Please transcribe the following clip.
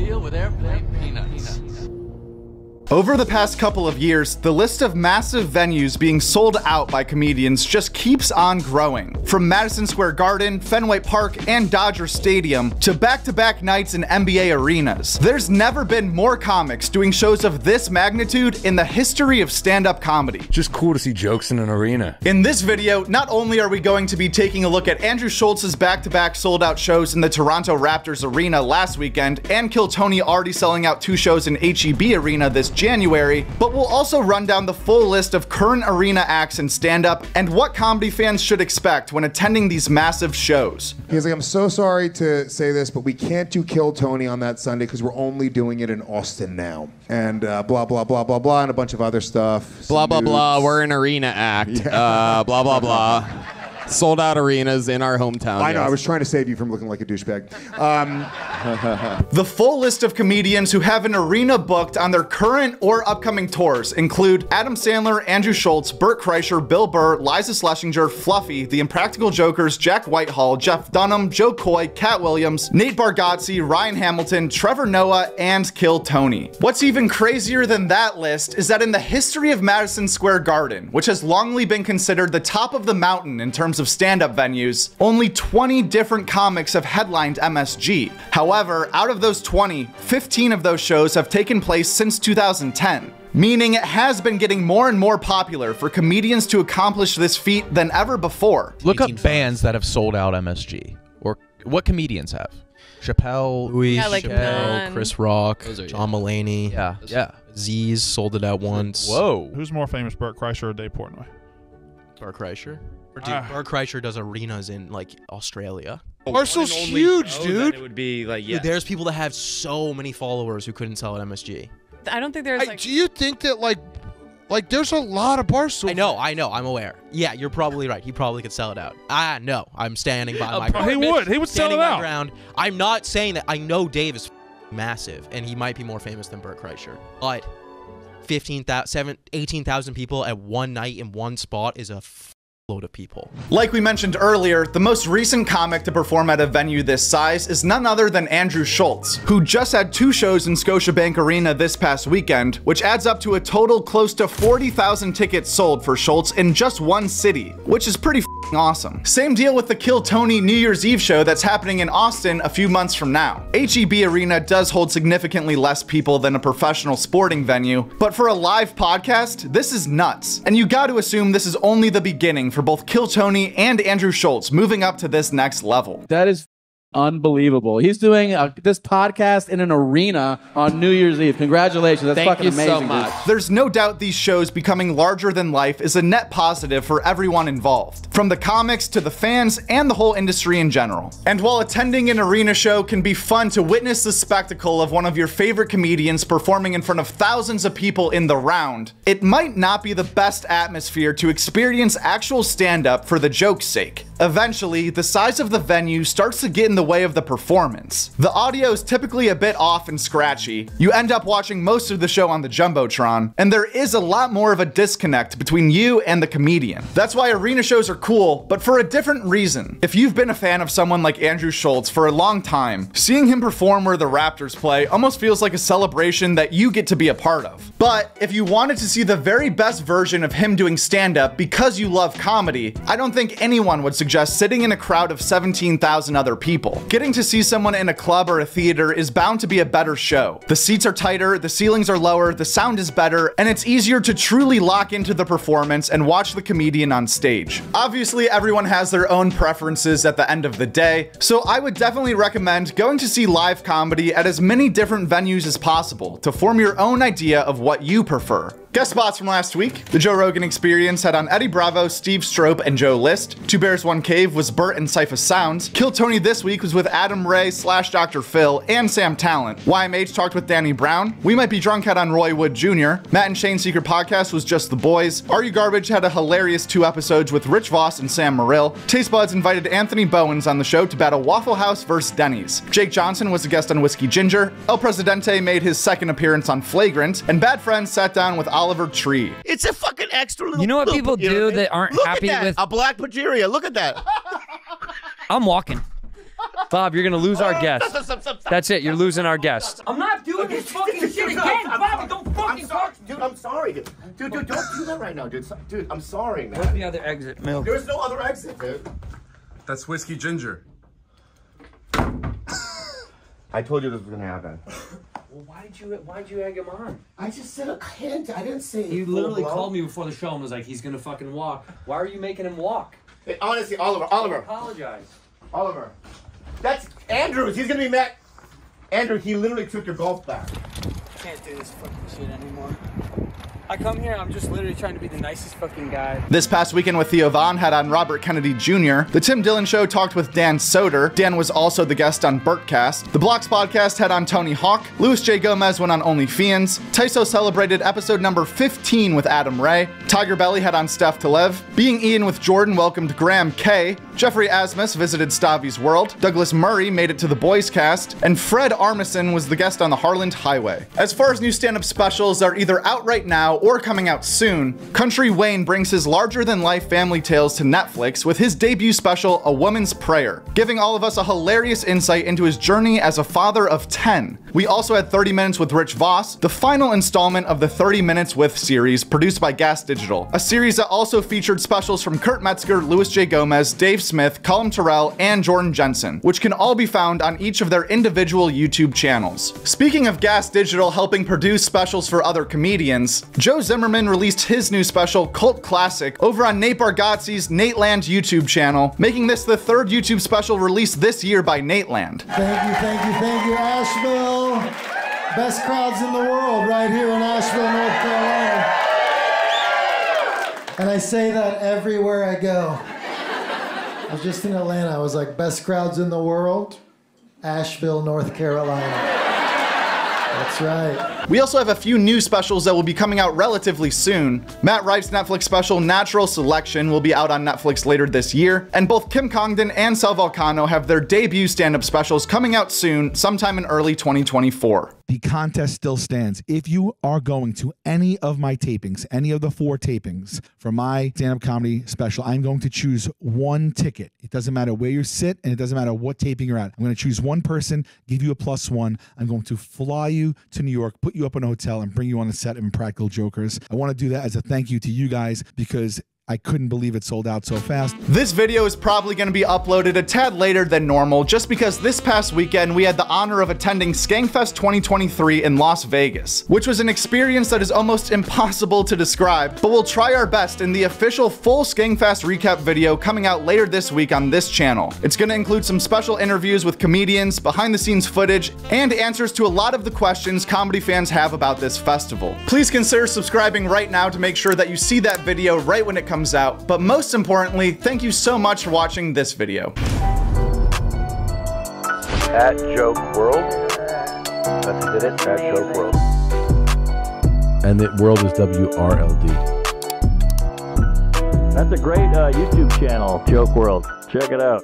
deal with airplane peanuts. Over the past couple of years, the list of massive venues being sold out by comedians just keeps on growing. From Madison Square Garden, Fenway Park, and Dodger Stadium to back-to-back nights in NBA arenas. There's never been more comics doing shows of this magnitude in the history of stand-up comedy. Just cool to see jokes in an arena. In this video, not only are we going to be taking a look at Andrew Schultz's back-to-back sold-out shows in the Toronto Raptors arena last weekend, and Kill Tony already selling out 2 shows in HEB arena this January, but we'll also run down the full list of current arena acts in stand-up and what comedy fans should expect when attending these massive shows. He's like, I'm so sorry to say this, but we can't do Kill Tony on that Sunday because we're only doing it in Austin now. And blah, blah, blah, blah, blah, and a bunch of other stuff. Blah, blah, blah, we're an arena act. Yeah. Blah, blah, blah. Sold out arenas in our hometown. I know, I was trying to save you from looking like a douchebag. The full list of comedians who have an arena booked on their current or upcoming tours include Adam Sandler, Andrew Schultz, Bert Kreischer, Bill Burr, Liza Schlesinger, Fluffy, The Impractical Jokers, Jack Whitehall, Jeff Dunham, Joe Coy, Cat Williams, Nate Bargatze, Ryan Hamilton, Trevor Noah, and Kill Tony. What's even crazier than that list is that in the history of Madison Square Garden, which has longly been considered the top of the mountain in terms of stand-up venues, only 20 different comics have headlined MSG. However, out of those 20, 15 of those shows have taken place since 2010. Meaning it has been getting more and more popular for comedians to accomplish this feat than ever before. Look up bands that have sold out MSG, or what comedians have. Chappelle, Louis, Yeah, like Chappelle, Chris Rock, John Mulaney. Yeah. Z's sold it out once. Whoa. Who's more famous, Bert Kreischer or Dave Portnoy? Bert Kreischer. Dude, Bert Kreischer does arenas in like Australia. Barstool's huge, dude. It would be like, Dude, there's people that have so many followers who couldn't sell at MSG. I don't think there's like. Do you think that like there's a lot of Barstool? I know, I'm aware. Yeah, you're probably right. He probably could sell it out. No, I'm standing by my ground. He would sell it out. Ground. I'm not saying that. I know Dave is massive, and he might be more famous than Bert Kreischer, but 18,000 people at one night in one spot is a load of people. Like we mentioned earlier, the most recent comic to perform at a venue this size is none other than Andrew Schultz, who just had 2 shows in Scotiabank Arena this past weekend, which adds up to a total close to 40,000 tickets sold for Schultz in just one city, which is pretty awesome. Same deal with the Kill Tony New Year's Eve show that's happening in Austin a few months from now. HEB Arena does hold significantly less people than a professional sporting venue, but for a live podcast, this is nuts. And you got to assume this is only the beginning for both Kill Tony and Andrew Schultz moving up to this next level. That is unbelievable. He's doing this podcast in an arena on New Year's Eve. Congratulations. That's fucking amazing. Thank you so much. There's no doubt these shows becoming larger than life is a net positive for everyone involved, from the comics to the fans and the whole industry in general. And while attending an arena show can be fun to witness the spectacle of one of your favorite comedians performing in front of thousands of people in the round, it might not be the best atmosphere to experience actual stand-up for the joke's sake. Eventually, the size of the venue starts to get in the way of the performance. The audio is typically a bit off and scratchy. You end up watching most of the show on the Jumbotron, and there is a lot more of a disconnect between you and the comedian. That's why arena shows are cool, but for a different reason. If you've been a fan of someone like Andrew Schultz for a long time, seeing him perform where the Raptors play almost feels like a celebration that you get to be a part of. But if you wanted to see the very best version of him doing stand-up because you love comedy, I don't think anyone would suggest sitting in a crowd of 17,000 other people. Getting to see someone in a club or a theater is bound to be a better show. The seats are tighter, the ceilings are lower, the sound is better, and it's easier to truly lock into the performance and watch the comedian on stage. Obviously, everyone has their own preferences at the end of the day, so I would definitely recommend going to see live comedy at as many different venues as possible to form your own idea of what you prefer. Guest spots from last week: The Joe Rogan Experience had on Eddie Bravo, Steve Strope, and Joe List. Two Bears, One Cave was Bert and Cypher Sounds. Kill Tony this week was with Adam Ray / Dr. Phil and Sam Talent. YMH talked with Danny Brown. We Might Be Drunk had on Roy Wood Jr. Matt and Shane's Secret Podcast was Just the Boys. Are You Garbage had a hilarious 2 episodes with Rich Voss and Sam Morrill. Taste Buds invited Anthony Bowens on the show to battle Waffle House vs. Denny's. Jake Johnson was a guest on Whiskey Ginger. El Presidente made his second appearance on Flagrant. And Bad Friends sat down with Oliver Tree. It's a fucking extra little. You know what loop, people do that aren't happy with? A black Pageria. Look at that. I'm walking. Bob, you're gonna lose our guest. That's it. You're losing our guest. I'm not doing this fucking shit again, Bobby. Don't fucking talk. Dude, I'm sorry, dude. Dude, don't do that right now, dude. Dude, I'm sorry, man. Where's the other exit, Milk? There's no other exit, dude. That's whiskey ginger. I told you this was gonna happen. Well, why'd you egg him on? I just said a hint. I didn't say. He literally called me before the show and was like, he's gonna fucking walk. Why are you making him walk? Hey, honestly, Oliver. Apologize. Oliver. That's Andrews. He's gonna be mad. Andrew, he literally took your golf bag. I can't do this fucking shit anymore. I come here, I'm just literally trying to be the nicest fucking guy. This past weekend with Theo Vaughn had on Robert Kennedy Jr. The Tim Dillon Show talked with Dan Soder. Dan was also the guest on Burtcast. The Blocks Podcast had on Tony Hawk. Louis J. Gomez went on OnlyFans. Tyso celebrated episode number 15 with Adam Ray. Tiger Belly had on Steph Telev. Being Ian with Jordan welcomed Graham K. Jeffrey Asmus visited Stavi's World. Douglas Murray made it to the Boys Cast. And Fred Armisen was the guest on the Harland Highway. As far as new stand-up specials are either out right now or coming out soon, Country Wayne brings his larger-than-life family tales to Netflix with his debut special, A Woman's Prayer, giving all of us a hilarious insight into his journey as a father of 10. We also had 30 Minutes with Rich Voss, the final installment of the 30 Minutes With series produced by Gas Digital, a series that also featured specials from Kurt Metzger, Louis J. Gomez, Dave Smith, Colin Terrell, and Jordan Jensen, which can all be found on each of their individual YouTube channels. Speaking of Gas Digital helping produce specials for other comedians, Joe Zimmerman released his new special, Cult Classic, over on Nate Bargatze's Nateland YouTube channel, making this the third YouTube special released this year by Nateland. Thank you, Asheville. Best crowds in the world right here in Asheville, North Carolina. And I say that everywhere I go. I was just in Atlanta. I was like, best crowds in the world, Asheville, North Carolina. That's right. We also have a few new specials that will be coming out relatively soon. Matt Rife's Netflix special, Natural Selection, will be out on Netflix later this year, and both Kim Congdon and Sal Vulcano have their debut stand-up specials coming out soon, sometime in early 2024. The contest still stands. If you are going to any of my tapings, any of the 4 tapings for my stand-up comedy special, I'm going to choose one ticket. It doesn't matter where you sit, and it doesn't matter what taping you're at. I'm going to choose one person, give you a +1. I'm going to fly you to New York, put you up in a hotel, and bring you on the set of Impractical Jokers. I want to do that as a thank you to you guys because I couldn't believe it sold out so fast. This video is probably going to be uploaded a tad later than normal just because this past weekend we had the honor of attending SkankFest 2023 in Las Vegas, which was an experience that is almost impossible to describe, but we'll try our best in the official full SkankFest recap video coming out later this week on this channel. It's going to include some special interviews with comedians, behind the scenes footage, and answers to a lot of the questions comedy fans have about this festival. Please consider subscribing right now to make sure that you see that video right when it comes out, but most importantly, thank you so much for watching this video. At Joke World. That's it, at Joke World. And the world is WRLD. That's a great YouTube channel, Joke World. Check it out.